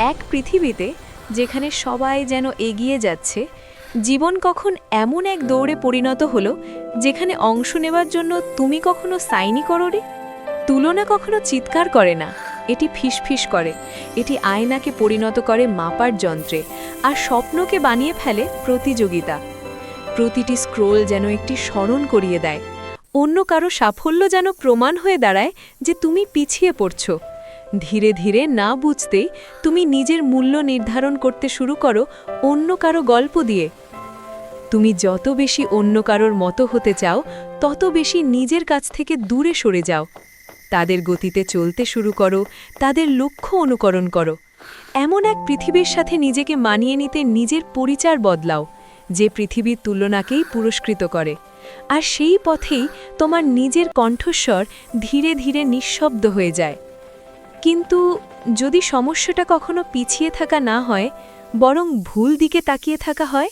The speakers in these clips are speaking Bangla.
এক পৃথিবীতে যেখানে সবাই যেন এগিয়ে যাচ্ছে, জীবন কখন এমন এক দৌড়ে পরিণত হলো যেখানে অংশ নেবার জন্য তুমি কখনো সাইনই করোরে? তুলনা কখনো চিৎকার করে না, এটি ফিসফিস করে। এটি আয়নাকে পরিণত করে মাপার যন্ত্রে, আর স্বপ্নকে বানিয়ে ফেলে প্রতিযোগিতা। প্রতিটি স্ক্রোল যেন একটি স্মরণ করিয়ে দেয়, অন্য কারো সাফল্য যেন প্রমাণ হয়ে দাঁড়ায় যে তুমি পিছিয়ে পড়ছো। ধীরে ধীরে না বুঝতেই তুমি নিজের মূল্য নির্ধারণ করতে শুরু করো অন্য কারো গল্প দিয়ে। তুমি যত বেশি অন্য কারোর মতো হতে চাও, তত বেশি নিজের কাছ থেকে দূরে সরে যাও। তাদের গতিতে চলতে শুরু করো, তাদের লক্ষ্য অনুকরণ করো। এমন এক পৃথিবীর সাথে নিজেকে মানিয়ে নিতে নিজের পরিচয় বদলাও, যে পৃথিবীর তুলনাকেই পুরস্কৃত করে। আর সেই পথেই তোমার নিজের কণ্ঠস্বর ধীরে ধীরে নিঃশব্দ হয়ে যায়। কিন্তু যদি সমস্যাটা কখনো পিছিয়ে থাকা না হয়, বরং ভুল দিকে তাকিয়ে থাকা হয়,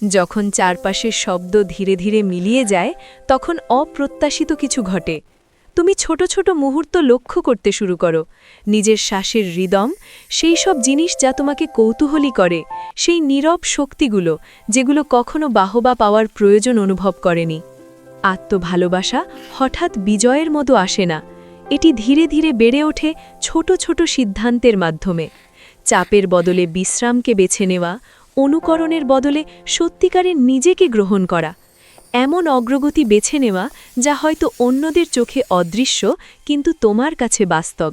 যখন চারপাশের শব্দ ধীরে ধীরে মিলিয়ে যায়, তখন অপ্রত্যাশিত কিছু ঘটে। তুমি ছোট ছোট মুহূর্ত লক্ষ্য করতে শুরু করো, নিজের শ্বাসের রিদম, সেই সব জিনিস যা তোমাকে কৌতূহলী করে, সেই নীরব শক্তিগুলো যেগুলো কখনো বাহবা পাওয়ার প্রয়োজন অনুভব করেনি। আত্মভালোবাসা হঠাৎ বিজয়ের মতো আসে না, এটি ধীরে ধীরে বেড়ে ওঠে ছোট ছোট সিদ্ধান্তের মাধ্যমে। চাপের বদলে বিশ্রামকে বেছে নেওয়া, অনুকরণের বদলে সত্যিকারের নিজেকে গ্রহণ করা, এমন অগ্রগতি বেছে নেওয়া যা হয়তো অন্যদের চোখে অদৃশ্য কিন্তু তোমার কাছে বাস্তব।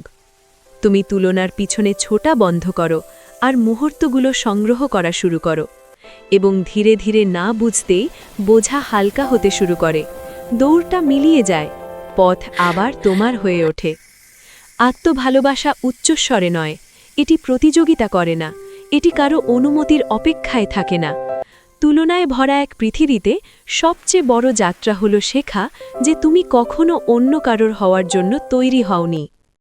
তুমি তুলনার পিছনে ছোটা বন্ধ করো আর মুহূর্তগুলো সংগ্রহ করা শুরু করো, এবং ধীরে ধীরে না বুঝতেই বোঝা হালকা হতে শুরু করে। দৌড়টা মিলিয়ে যায়, পথ আবার তোমার হয়ে ওঠে। আত্মভালোবাসা উচ্চস্বরে নয়, এটি প্রতিযোগিতা করে না, এটি কারো অনুমতির অপেক্ষায় থাকে না। তুলনায় ভরা এক পৃথিবীতে সবচেয়ে বড় যাত্রা হলো শেখা যে তুমি কখনো অন্য কারোর হওয়ার জন্য তৈরি হওনি।